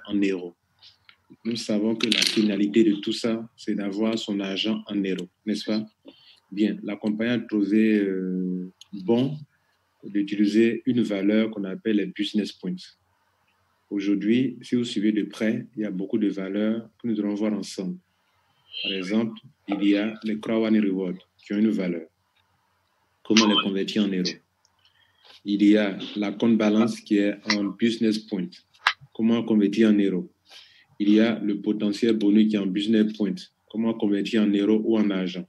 en euros. Nous savons que la finalité de tout ça, c'est d'avoir son argent en euros, n'est-ce pas? Bien, la compagnie a trouvé bon d'utiliser une valeur qu'on appelle les business points. Aujourd'hui, si vous suivez de près, il y a beaucoup de valeurs que nous allons voir ensemble. Par exemple, il y a les Crowani Rewards qui ont une valeur. Comment les convertir en euros? Il y a la compte balance qui est en business point. Comment convertir en euros? Il y a le potentiel bonus qui est en business point. Comment convertir en euros ou en argent?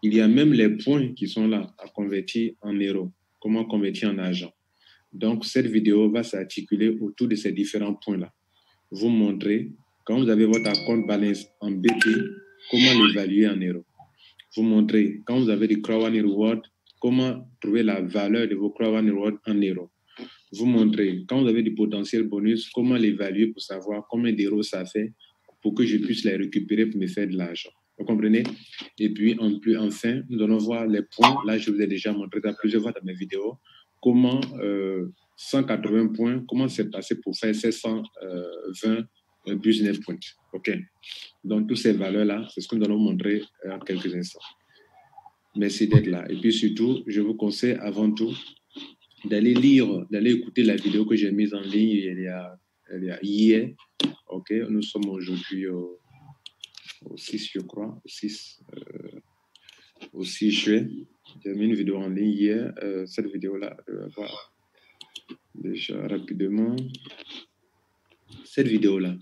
Il y a même les points qui sont là à convertir en euros. Comment convertir en argent? Donc, cette vidéo va s'articuler autour de ces différents points-là. Vous montrer, quand vous avez votre compte balance en BP, comment l'évaluer en euros. Vous montrer, quand vous avez des Crowani Rewards, comment trouver la valeur de vos Crowani Rewards en euros. Vous montrer, quand vous avez du potentiel bonus, comment l'évaluer pour savoir combien d'euros ça fait pour que je puisse les récupérer pour me faire de l'argent. Vous comprenez? Et puis, enfin, nous allons voir les points. Là, je vous ai déjà montré ça plusieurs fois dans mes vidéos. Comment 180 points, comment c'est passé pour faire 720 business points. OK? Donc, toutes ces valeurs-là, c'est ce que nous allons montrer en quelques instants. Merci d'être là. Et puis, surtout, je vous conseille avant tout d'aller lire, d'aller écouter la vidéo que j'ai mise en ligne il y a hier. OK? Nous sommes aujourd'hui au 6, je crois, au 6 juillet. J'ai mis une vidéo en ligne hier. Cette vidéo-là, je vais voir déjà rapidement. Cette vidéo-là.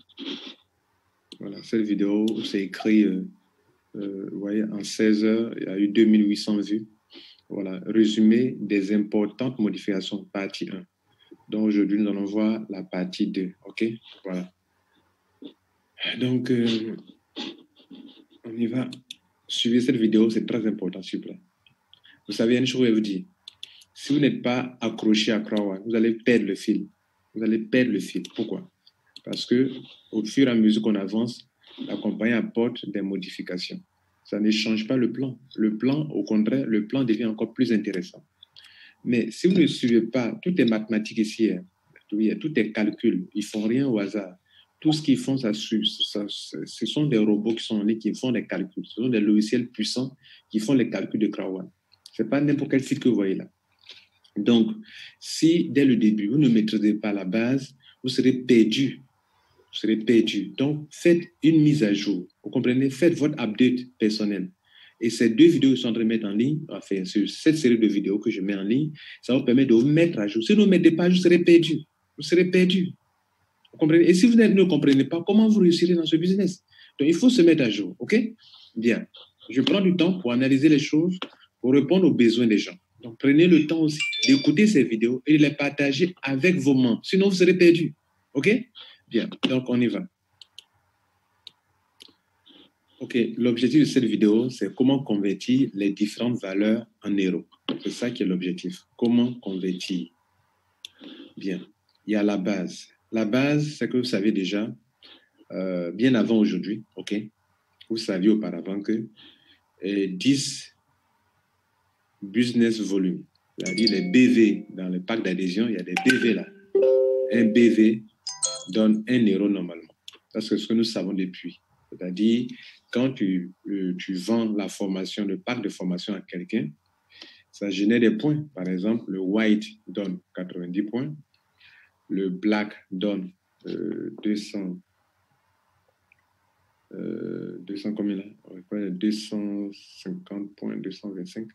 Voilà, cette vidéo, c'est écrit, vous voyez, en 16 heures, il y a eu 2800 vues. Voilà, résumé des importantes modifications, partie 1. Donc aujourd'hui, nous allons voir la partie 2. OK? Voilà. Donc, on y va. Suivez cette vidéo, c'est très important, s'il vous plaît. Vous savez, une chose, je vais vous dire. Si vous n'êtes pas accroché à Crowani, vous allez perdre le fil. Vous allez perdre le fil. Pourquoi? Parce que au fur et à mesure qu'on avance, la compagnie apporte des modifications. Ça ne change pas le plan. Le plan, au contraire, le plan devient encore plus intéressant. Mais si vous ne suivez pas, tout est mathématique ici, hein. Tout est calcul. Ils ne font rien au hasard. Tout ce qu'ils font, ce sont des robots qui sont en ligne, qui font des calculs. Ce sont des logiciels puissants qui font les calculs de Crowani. Ce n'est pas n'importe quel site que vous voyez là. Donc, si dès le début, vous ne maîtrisez pas la base, vous serez perdu. Vous serez perdu. Donc, faites une mise à jour. Vous comprenez? Faites votre update personnel. Et ces 2 vidéos que je suis en train de mettre en ligne, enfin, cette série de vidéos que je mets en ligne, ça vous permet de vous mettre à jour. Si vous ne mettez pas à jour, vous serez perdu. Vous serez perdu. Vous comprenez? Et si vous ne comprenez pas, comment vous réussirez dans ce business? Donc, il faut se mettre à jour. OK? Bien. Je prends du temps pour analyser les choses, pour répondre aux besoins des gens. Donc, prenez le temps aussi d'écouter ces vidéos et de les partager avec vos membres. Sinon, vous serez perdu. OK? Bien. Donc, on y va. OK. L'objectif de cette vidéo, c'est comment convertir les différentes valeurs en euros. C'est ça qui est l'objectif. Comment convertir? Bien. Il y a la base. La base, c'est que vous savez déjà, bien avant aujourd'hui, OK? Vous saviez auparavant que 10 business volume, c'est-à-dire les BV dans le pack d'adhésion, il y a des BV là. Un BV donne 1 euro normalement. Ça, c'est ce que nous savons depuis. C'est-à-dire, quand tu vends la formation, le pack de formation à quelqu'un, ça génère des points. Par exemple, le white donne 90 points, le black donne 200 combien là? 250 points, 225.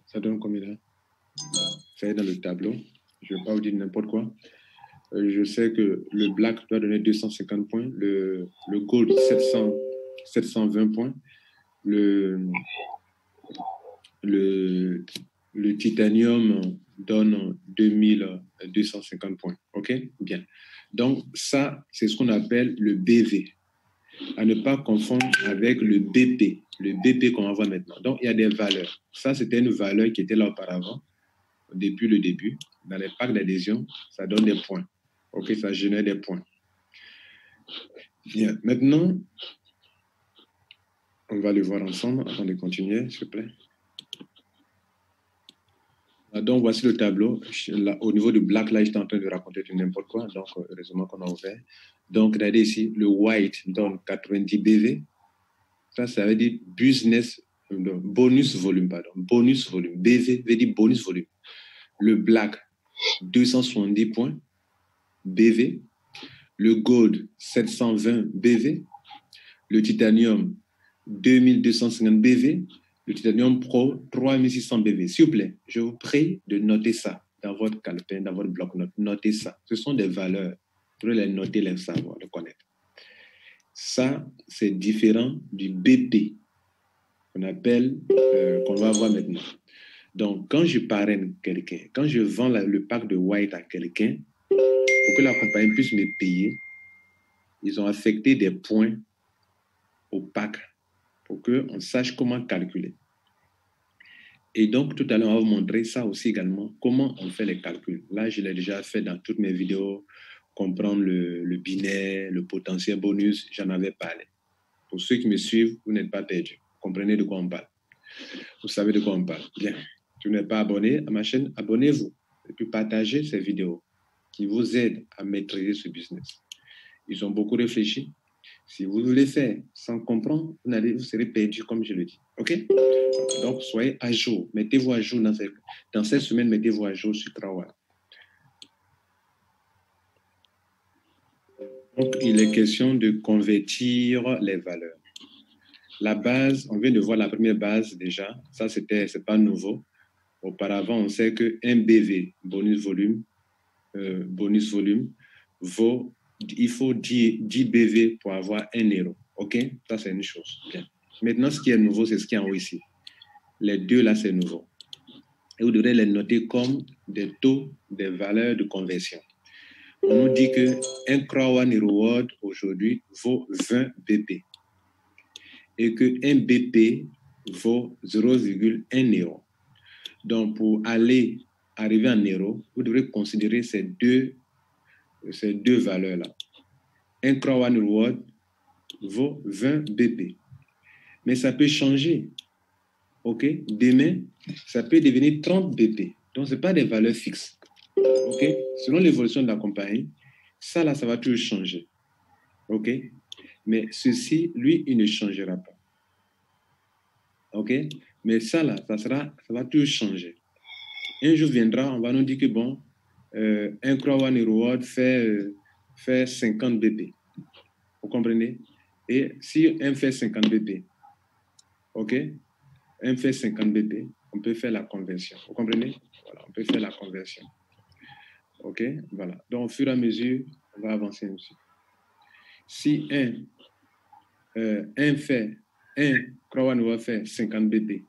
Ça donne combien là? Ça est dans le tableau. Je ne vais pas vous dire n'importe quoi. Je sais que le black doit donner 250 points, le gold 720 points, le titanium donne 2250 points. OK? Bien. Donc, ça, c'est ce qu'on appelle le BV. À ne pas confondre avec le BP. Le BP qu'on va voir maintenant. Donc, il y a des valeurs. Ça, c'était une valeur qui était là auparavant, depuis le début. Dans les packs d'adhésion, ça donne des points. OK, ça génère des points. Bien. Maintenant, on va le voir ensemble avant de continuer, s'il vous plaît. Donc, voici le tableau. Là, au niveau du black, là, j'étais en train de raconter du n'importe quoi. Donc, heureusement qu'on a ouvert. Donc, regardez ici, le white donne 90 BV. Ça veut dire bonus volume, pardon. Bonus volume. BV veut dire bonus volume. Le black, 270 points BV. Le gold, 720 BV. Le titanium, 2250 BV. Le titanium pro, 3600 BV. S'il vous plaît, je vous prie de noter ça dans votre calepin, dans votre bloc-notes. Notez ça. Ce sont des valeurs. Vous devez les noter, les savoir, les connaître. Ça, c'est différent du BP qu'on appelle, qu'on va voir maintenant. Donc, quand je parraine quelqu'un, quand je vends le pack de white à quelqu'un, pour que la compagnie puisse me payer, ils ont affecté des points au pack pour qu'on sache comment calculer. Et donc, tout à l'heure, on va vous montrer ça aussi également, comment on fait les calculs. Là, je l'ai déjà fait dans toutes mes vidéos, comprendre le binaire, le potentiel bonus, j'en avais parlé. Pour ceux qui me suivent, vous n'êtes pas perdus. Vous comprenez de quoi on parle. Vous savez de quoi on parle. Bien. Si vous n'êtes pas abonné à ma chaîne, abonnez-vous. Et puis partagez ces vidéos qui vous aident à maîtriser ce business. Ils ont beaucoup réfléchi. Si vous voulez faire sans comprendre, vous serez perdu, comme je le dis. OK? Donc, soyez à jour. Mettez-vous à jour dans cette semaine, mettez-vous à jour sur Krawa. Donc, il est question de convertir les valeurs. La base, on vient de voir la première base déjà. Ça, c'est pas nouveau. Auparavant, on sait que un BV, bonus volume, vaut, il faut 10 BV pour avoir 1 euro. OK? Ça, c'est une chose. Bien. Maintenant, ce qui est nouveau, c'est ce qui est en haut ici. Les deux, là, c'est nouveau. Et vous devrez les noter comme des taux, des valeurs de conversion. On nous dit qu'un Crow One Reward aujourd'hui vaut 20 BP et qu'un BP vaut 0,1 euro. Donc, pour arriver en euro, vous devrez considérer ces deux valeurs-là. Un Crow One Reward vaut 20 BP. Mais ça peut changer. OK? Demain, ça peut devenir 30 BP. Donc, ce n'est pas des valeurs fixes. OK? Selon l'évolution de la compagnie, ça là, ça va toujours changer. OK? Mais ceci, lui, il ne changera pas. OK? Mais ça là, ça va toujours changer. Un jour viendra, on va nous dire que bon, un Crow One Reward fait 50 BP. Vous comprenez? Et si un fait 50 BP, OK? Un fait 50 BP, on peut faire la conversion. Vous comprenez? Voilà, on peut faire la conversion. OK? Voilà. Donc, au fur et à mesure, on va avancer aussi. Si un Crow One va faire 50 BP,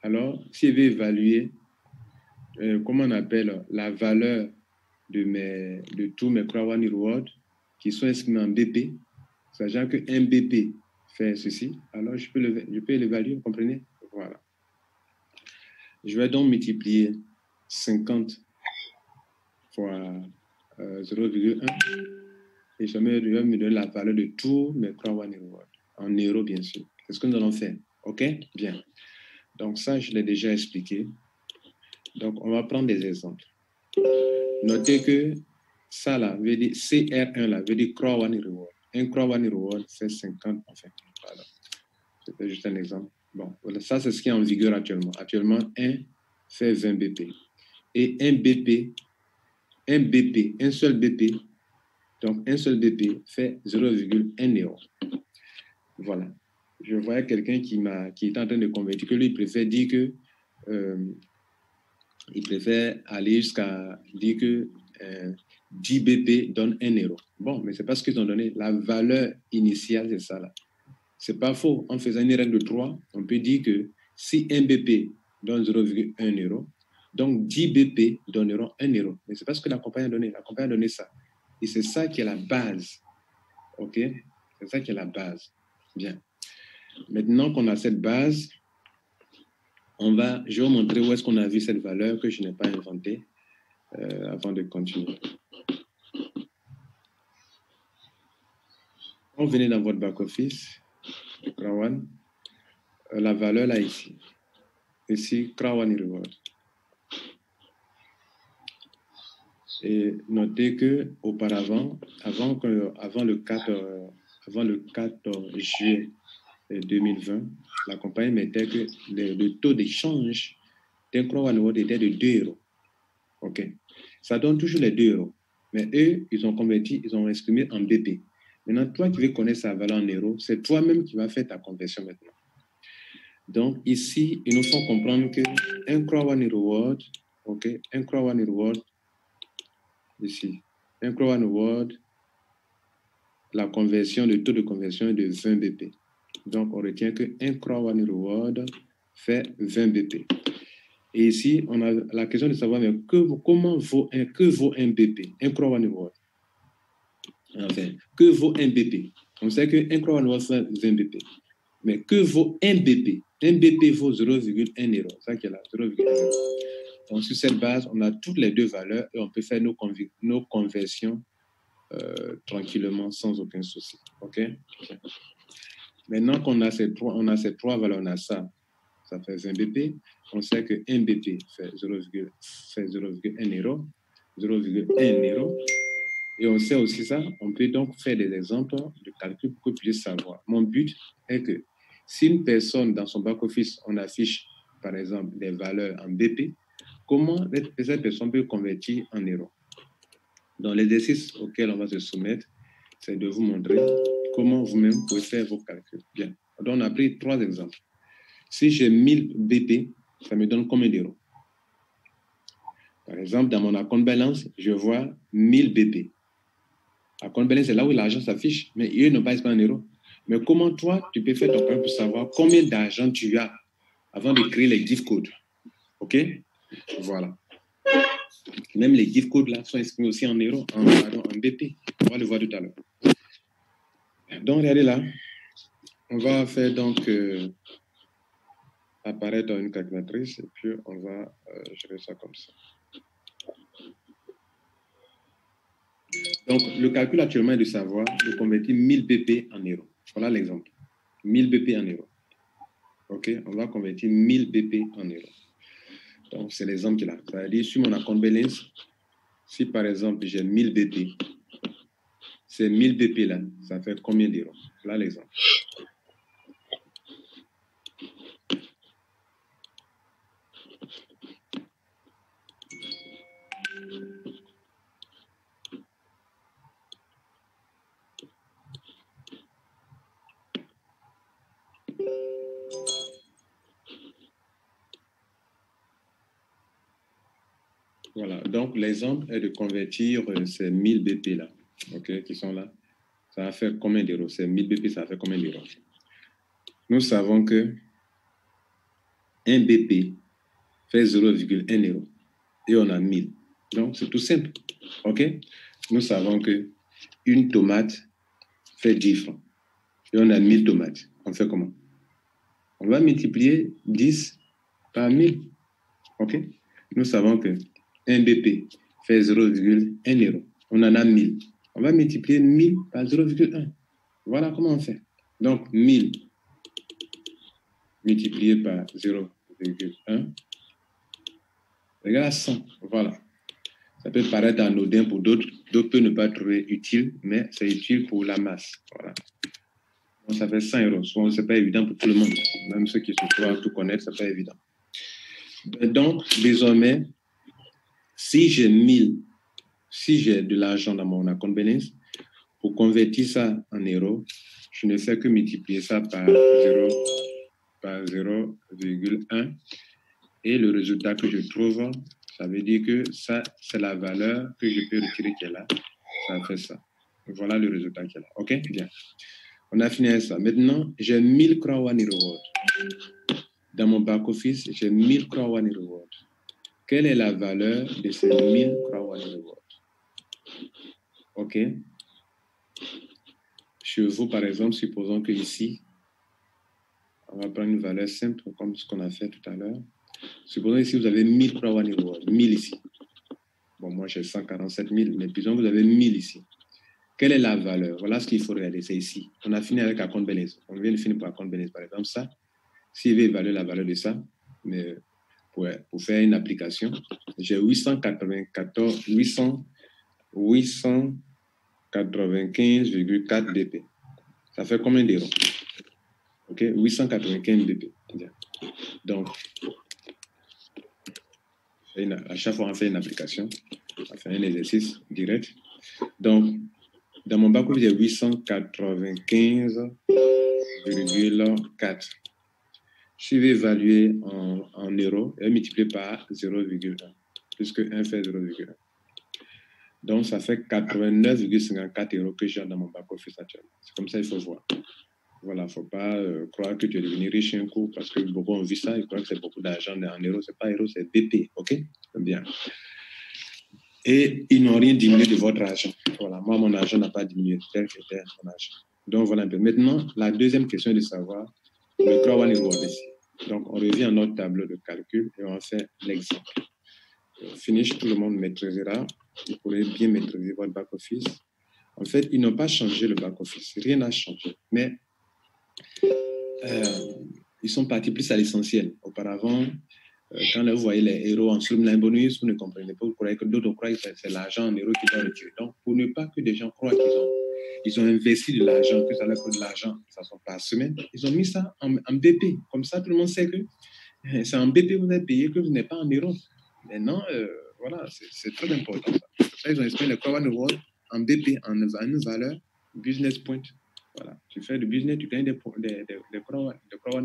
alors, s'il veut évaluer, comment on appelle la valeur de tous mes Crow One Rewards qui sont exprimés en BP, sachant qu'un BP fait ceci, alors je peux l'évaluer, vous comprenez? Voilà. Je vais donc multiplier 50 fois 0,1 et ça me donne la valeur de tous mes Crow One Rewards, en euros bien sûr. C'est ce que nous allons faire. OK? Bien. Donc ça, je l'ai déjà expliqué. Donc, on va prendre des exemples. Notez que ça là, veut dire CR1 là, veut dire Crow One Reward. Un Crow One Reward fait 50, enfin, voilà. C'était juste un exemple. Bon, voilà, ça c'est ce qui est en vigueur actuellement. Actuellement, 1 fait 20 BP. Et un seul BP, donc un seul BP fait 0,1 euro. Voilà. Je voyais quelqu'un qui était en train de convertir que lui, il préfère dire que il préfère aller jusqu'à dire que 10 BP donne 1 euro. Bon, mais c'est pas ce qu'ils ont donné. La valeur initiale, c'est ça là. C'est pas faux. En faisant une règle de 3, on peut dire que si 1 BP donne 0,1 euro, donc 10 BP donneront 1 euro. Mais c'est pas ce que la compagnie a donné. La compagnie a donné ça. Et c'est ça qui est la base. OK? C'est ça qui est la base. Bien. Maintenant qu'on a cette base, je vais vous montrer où est-ce qu'on a vu cette valeur que je n'ai pas inventée avant de continuer. Quand vous venez dans votre back-office, Crow One, la valeur là ici. Ici, Crow One Reward. Et notez que auparavant, avant le 4 juillet 2020, la compagnie mettait que le taux d'échange d'un croix One était de 2 €. OK. Ça donne toujours les 2 €. Mais eux, ils ont converti, ils ont exprimé en BP. Maintenant, toi qui veux connaître sa valeur en euros, c'est toi-même qui vas faire ta conversion maintenant. Donc, ici, il nous faut comprendre qu'un croix One Reward, OK, un croix One Reward, ici, un croix One Reward, la conversion, le taux de conversion est de 20 BP. Donc, on retient qu'un croix One Reward fait 20 BP. Et ici, on a la question de savoir mais que vaut un BP, un croix One Reward. Enfin, que vaut un BP? On sait qu'un croix One Reward fait 20 BP. Mais que vaut un BP? Un BP vaut 0,1 €. C'est ça qui est là, 0,1 €. Donc, sur cette base, on a toutes les deux valeurs et on peut faire nos conversions tranquillement, sans aucun souci. OK? Maintenant qu'on a ces trois valeurs, on a ça fait 20 BP. On sait que 1 BP fait 0,1 €, 0,1 €. Et on sait aussi ça, on peut donc faire des exemples de calcul pour que vous puissiez savoir. Mon but est que si une personne dans son back-office, on affiche par exemple des valeurs en BP, comment cette personne peut convertir en euros? Dans l'exercice auquel on va se soumettre, c'est de vous montrer comment vous-même pouvez faire vos calculs. Bien. Donc, on a pris 3 exemples. Si j'ai 1000 BP, ça me donne combien d'euros? Par exemple, dans mon compte balance, je vois 1000 BP. À compte balance, c'est là où l'argent s'affiche, mais eux n'ont pas exprimé en euros. Mais comment toi, tu peux faire ton calcul pour savoir combien d'argent tu as avant de créer les gift codes? OK? Voilà. Même les gift codes là sont exprimés aussi en euros, en BP. On va le voir tout à l'heure. Donc, regardez là. On va faire donc apparaître une calculatrice et puis on va gérer ça comme ça. Donc, le calcul actuellement est de savoir de convertir 1000 BP en euros. Voilà l'exemple. 1000 BP en euros. OK? On va convertir 1000 BP en euros. Donc, c'est l'exemple qu'il a. Ça veut dire, sur mon account balance, si par exemple j'ai 1000 BP, ces 1000 BP là, ça fait combien d'euros? Voilà l'exemple. Voilà, donc l'exemple est de convertir ces 1000 BP là, OK, qui sont là. Ça va faire combien d'euros? Ces 1000 BP, ça va faire combien d'euros? Nous savons que 1 BP fait 0,1 € et on a 1000. Donc, c'est tout simple, OK? Nous savons que une tomate fait 10 francs et on a 1000 tomates. On fait comment? On va multiplier 10 par 1000, OK? Nous savons que 1 BP fait 0,1 €. On en a 1000. On va multiplier 1000 par 0,1. Voilà comment on fait. Donc, 1000 multiplié par 0,1 égale à 100. Voilà. Ça peut paraître anodin pour d'autres. D'autres peuvent ne pas trouver utile, mais c'est utile pour la masse. Voilà. Donc, ça fait 100 €. Souvent, ce n'est pas évident pour tout le monde. Même ceux qui se trouvent à tout connaître, ce n'est pas évident. Donc, désormais, si j'ai de l'argent dans mon account balance, pour convertir ça en euros, je ne fais que multiplier ça par 0,1 et le résultat que je trouve, ça veut dire que ça, c'est la valeur que je peux retirer qui est là. Ça fait ça. Voilà le résultat qui est là. OK? Bien. On a fini avec ça. Maintenant, j'ai 1000 croix One Reward. Dans mon back-office, j'ai 1000 croix One Reward. Quelle est la valeur de ces 1000 croix One Reward? OK? Chez vous, par exemple, supposons que ici, on va prendre une valeur simple comme ce qu'on a fait tout à l'heure. Supposons ici, vous avez 1000 croix One Reward. 1000 ici. Bon, moi, j'ai 147 000, mais disons que vous avez 1000 ici. Quelle est la valeur? Voilà ce qu'il faut regarder, c'est ici. On a fini avec account balance. On vient de finir par account balance, par exemple, ça. S'il veut évaluer la valeur de ça, mais pour faire une application, j'ai 894 895,4 BP. Ça fait combien d'euros? OK, 895 BP. Donc, à chaque fois, on fait une application, on fait un exercice direct. Donc, dans mon bac-office, il y a 895,4. Je vais évaluer en euros et multiplier par 0,1, puisque 1 fait 0,1. Donc, ça fait 89,54 euros que j'ai dans mon back-office actuellement. C'est comme ça qu'il faut voir. Voilà, il ne faut pas croire que tu es devenu riche un coup, parce que beaucoup ont vu ça, ils croient que c'est beaucoup d'argent en euros. Ce n'est pas euros, c'est BP, OK? Bien. Et ils n'ont rien diminué de votre argent. Voilà, moi, mon argent n'a pas diminué, tel que tel mon argent. Donc, voilà un peu. Maintenant, la deuxième question est de savoir le crowd reward ici. Donc, on revient à notre tableau de calcul et on fait l'exemple. Finish, tout le monde maîtrisera. Vous pourrez bien maîtriser votre back-office. En fait, ils n'ont pas changé le back-office. Rien n'a changé. Mais ils sont partis plus à l'essentiel. Auparavant, quand vous voyez les héros en streamline bonus, vous ne comprenez pas. Vous croyez que d'autres croient que c'est l'argent en euros qu'ils doivent retirer. Donc, pour ne pas que des gens croient qu'ils ont investi de l'argent, que ça leur coûte de l'argent, ça ne sont pas semaine, ils ont mis ça en BP. Comme ça, tout le monde sait que c'est en BP que vous êtes payé, que vous n'êtes pas en euros. Maintenant, voilà, c'est très important. Ça, ils ont exprimé le crowd reward en BP, en une valeur business point. Voilà. Tu fais du business, tu gagnes des crowd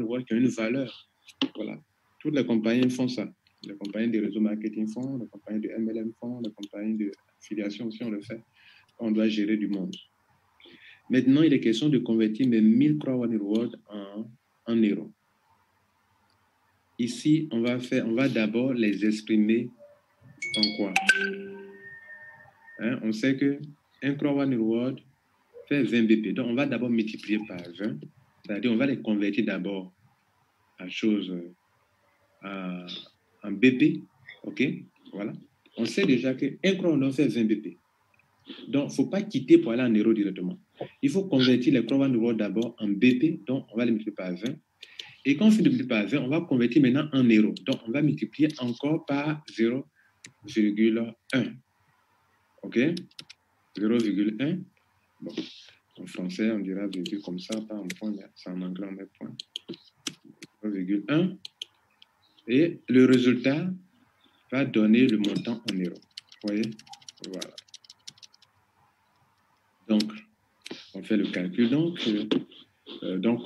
reward qui ont une valeur. Voilà. Toutes les compagnies font ça. Les compagnies de réseau marketing font, les compagnies de MLM font, les compagnies d'affiliation aussi, on le fait. On doit gérer du monde. Maintenant, il est question de convertir mes 1000 crowd reward en euros. Ici, on va d'abord les exprimer en quoi? On sait qu'un crowd reward fait 20 BP. Donc, on va d'abord multiplier par 20. C'est-à-dire, on va les convertir d'abord en BP. OK? Voilà. On sait déjà qu'un crowd reward fait 20 BP. Donc, il ne faut pas quitter pour aller en euros directement. Il faut convertir les crowd reward d'abord en BP. Donc, on va les multiplier par 20. Et quand on fait multiplier par 20, on va convertir maintenant en euros. Donc, on va multiplier encore par 0,1. OK? 0,1. Bon, en français, on dira virgule comme ça, pas en point, mais c'est en anglais, on met point. 0,1. Et le résultat va donner le montant en euros. Vous voyez? Voilà. Donc, on fait le calcul. Donc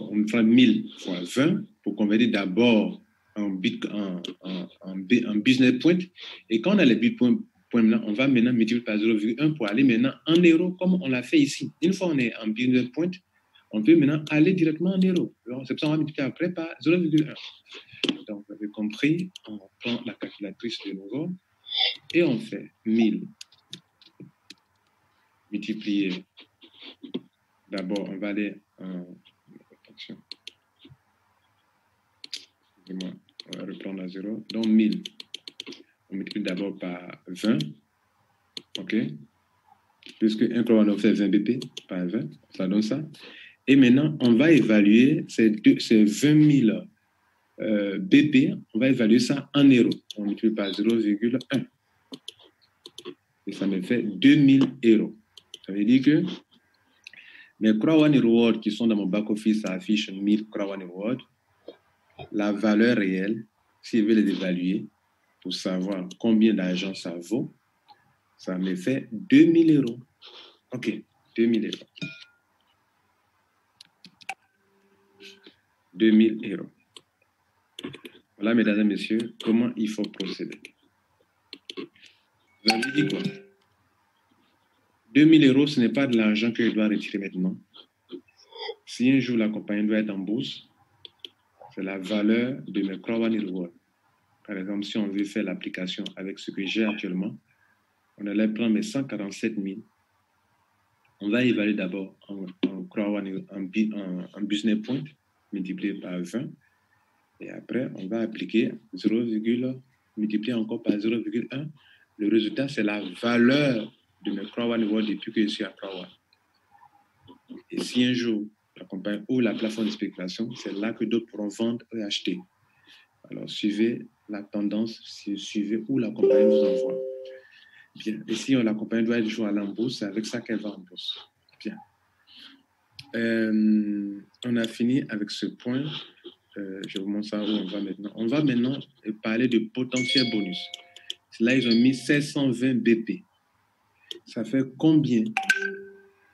on fera 1000 fois 20 pour convertir d'abord en business point. Et quand on a les business points, on va maintenant multiplier par 0,1 pour aller maintenant en euros, comme on l'a fait ici. Une fois on est en business point, on peut maintenant aller directement en euros. C'est pour ça qu'on va multiplier après par 0,1. Donc, vous avez compris, on prend la calculatrice de nouveau et on fait 1000 multiplié. D'abord, on va aller en... Attention. Excusez-moi, on va reprendre à 0. Donc, 1000. On multiplie d'abord par 20. OK? Puisque un crowd on fait 20 BP par 20, ça donne ça. Et maintenant, on va évaluer ces 20 000 BP, on va évaluer ça en euros. On multiplie par 0,1. Et ça me fait 2000 euros. Ça veut dire que mes crowd reward qui sont dans mon back-office, ça affiche 1000 crowd reward. La valeur réelle, si je veux les évaluer pour savoir combien d'argent ça vaut, ça me fait 2000 euros. OK, 2000 euros. 2000 euros. Voilà, mesdames et messieurs, comment il faut procéder. Vous avez dit quoi? 2000 euros, ce n'est pas de l'argent que je dois retirer maintenant. Si un jour la compagnie doit être en bourse, c'est la valeur de mes crowd reward. Par exemple, si on veut faire l'application avec ce que j'ai actuellement, on allait prendre mes 147 000. On va évaluer d'abord en business point, multiplié par 20. Et après, on va appliquer 0, multiplié encore par 0,1. Le résultat, c'est la valeur de mes crowd reward depuis que je suis à crowd. Et si un jour, la compagnie ou la plateforme de spéculation, c'est là que d'autres pourront vendre et acheter. Alors, suivez la tendance, suivez où la compagnie vous envoie. Bien. Et si on l'accompagne, doit être toujours aller en bourse, c'est avec ça qu'elle va en bourse. Bien. On a fini avec ce point. Je vous montre ça où on va maintenant. On va maintenant parler de potentiel bonus. Là, ils ont mis 1620 BP. Ça fait combien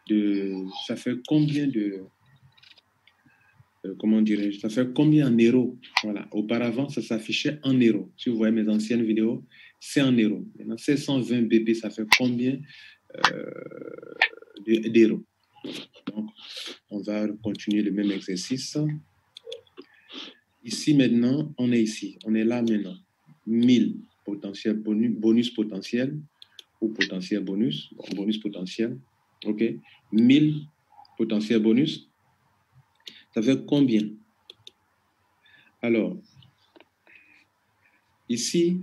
de... comment dirais-je? Ça fait combien en euros? Voilà. Auparavant, ça s'affichait en euros. Si vous voyez mes anciennes vidéos, c'est en euros. Maintenant, 720 BP, ça fait combien d'euros? Donc, on va continuer le même exercice. Ici, maintenant, on est ici. On est là maintenant. 1000 potentiel bonus potentiel ou potentiel bonus. Bon, bonus potentiel. OK. 1000 potentiel bonus. Ça fait combien? Alors, ici,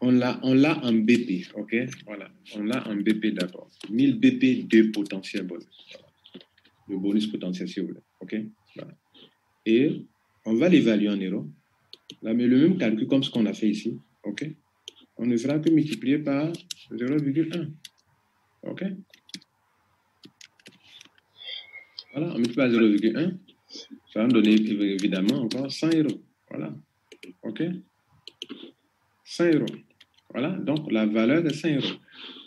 on l'a en BP, OK? Voilà, on l'a en BP d'abord. 1000 BP de potentiel bonus. Voilà. Le bonus potentiel, si vous voulez, OK? Voilà. Et on va l'évaluer en euros. Là, mais le même calcul comme ce qu'on a fait ici, OK? On ne fera que multiplier par 0,1, OK? Voilà, on multiplie par 0,1, ça va nous donner évidemment encore 100 euros. Voilà, OK? 100 euros. Voilà, donc la valeur est 100 euros.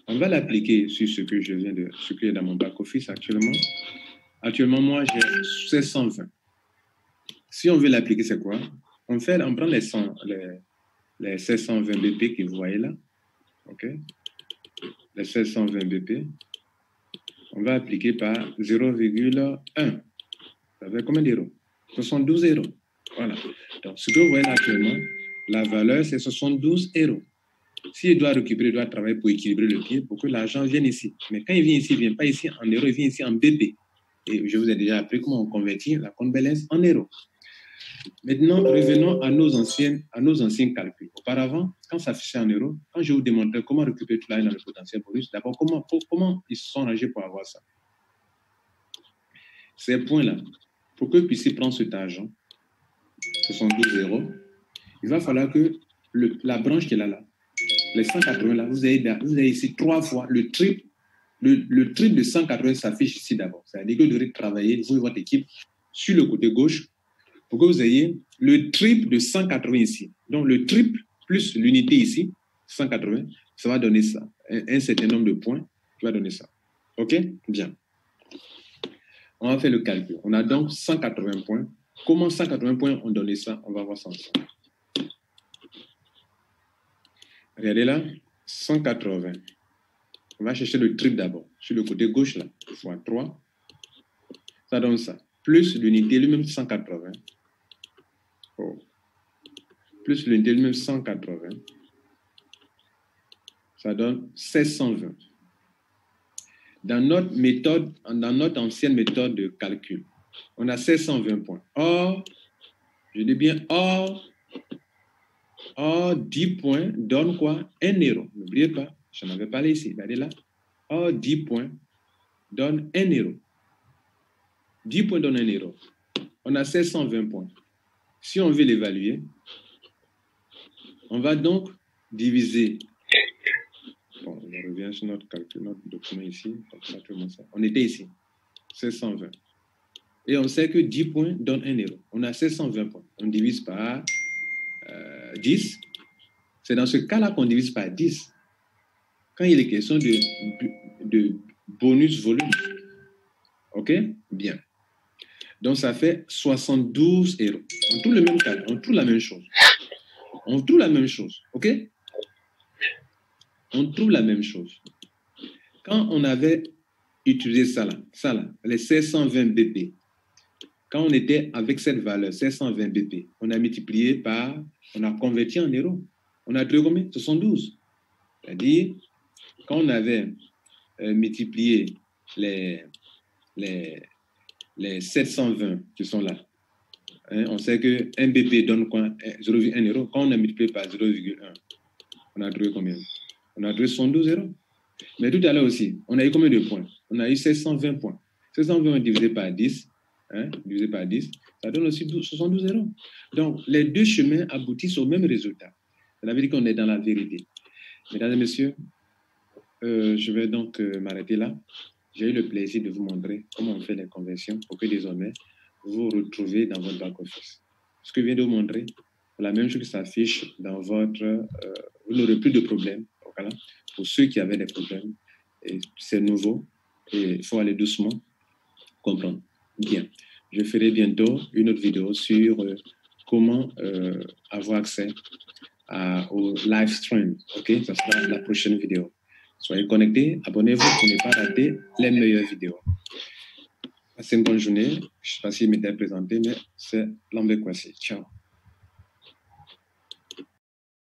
On va l'appliquer sur ce que je viens de, ce qui est dans mon back-office actuellement. Actuellement, moi, j'ai 1620. Si on veut l'appliquer, c'est quoi? On prend les 1620 BP que vous voyez là. OK? Les 1620 BP. On va appliquer par 0,1. Ça fait combien d'euros? 72 euros. Voilà. Donc, ce que vous voyez là actuellement, la valeur, c'est 72 euros. S'il doit récupérer, il doit travailler pour équilibrer le pied pour que l'argent vienne ici. Mais quand il vient ici, il ne vient pas ici en euros, il vient ici en BP. Et je vous ai déjà appris comment on convertit la compte balance en euros. Maintenant, revenons à nos anciens calculs. Auparavant, quand ça s'affichait en euros, quand je vous démontrais comment récupérer tout l'argent dans le potentiel bonus, d'abord, comment ils se sont rangés pour avoir ça? Ces points-là, pour que vous puissiez prendre cet argent, 72 euros, il va falloir que la branche qui est là, les 180 là, vous avez ici 3 fois le triple. Le triple de 180 s'affiche ici d'abord. C'est-à-dire que vous devrez travailler, vous et votre équipe, sur le côté gauche pour que vous ayez le triple de 180 ici. Donc, le triple plus l'unité ici, 180, ça va donner ça. Un certain nombre de points qui va donner ça. OK? Bien. On va faire le calcul. On a donc 180 points. Comment 180 points ont donné ça? On va voir ça ensemble. Regardez là, 180. On va chercher le triple d'abord. Sur le côté gauche, là, fois 3. Ça donne ça. Plus l'unité lui-même 180. Oh. Plus l'unité lui-même 180. Ça donne 1620. Dans notre méthode, dans notre ancienne méthode de calcul, on a 1620 points. Or, je dis bien or 10 points donne quoi? 1 euro. N'oubliez pas, j'en avais parlé ici. Regardez là. Or 10 points donne 1 euro. 10 points donne 1 euro. On a 1620 points. Si on veut l'évaluer, on va donc diviser. Bon, on revient sur notre calcul, notre document ici. On était ici. 1620. Et on sait que 10 points donne 1 euro. On a 1620 points. On divise par 10. C'est dans ce cas-là qu'on divise par 10. Quand il est question de bonus volume. OK? Bien. Donc, ça fait 72 euros. On trouve le même cas. On trouve la même chose. On trouve la même chose. OK? On trouve la même chose. Quand on avait utilisé ça là, les 1620 BP, quand on était avec cette valeur, 1620 BP, on a multiplié par, on a converti en euros. On a trouvé combien? 72. C'est-à-dire, quand on avait multiplié les 720 qui sont là, hein, on sait que 1 BP donne quoi? 0,1 euro. Quand on a multiplié par 0,1, on a trouvé combien? On a trouvé 112 euros. Mais tout à l'heure aussi, on a eu combien de points? On a eu 720 points. 720 divisé par 10, hein, divisé par 10, ça donne aussi 72 euros. Donc, les deux chemins aboutissent au même résultat. Ça veut dire qu'on est dans la vérité. Mesdames et messieurs, je vais donc m'arrêter là. J'ai eu le plaisir de vous montrer comment on fait les conversions pour que désormais, vous vous retrouvez dans votre back-office. Ce que je viens de vous montrer, c'est la même chose qui s'affiche dans votre... vous n'aurez plus de problème. Voilà. Pour ceux qui avaient des problèmes, c'est nouveau et il faut aller doucement comprendre. Bien. Je ferai bientôt une autre vidéo sur comment avoir accès au live stream. OK? Ça sera la prochaine vidéo. Soyez connectés, abonnez-vous pour ne pas rater les meilleures vidéos. Passez une bonne journée. Je ne sais pas s'il m'était présenté, mais c'est Lambert Kwasi. Ciao.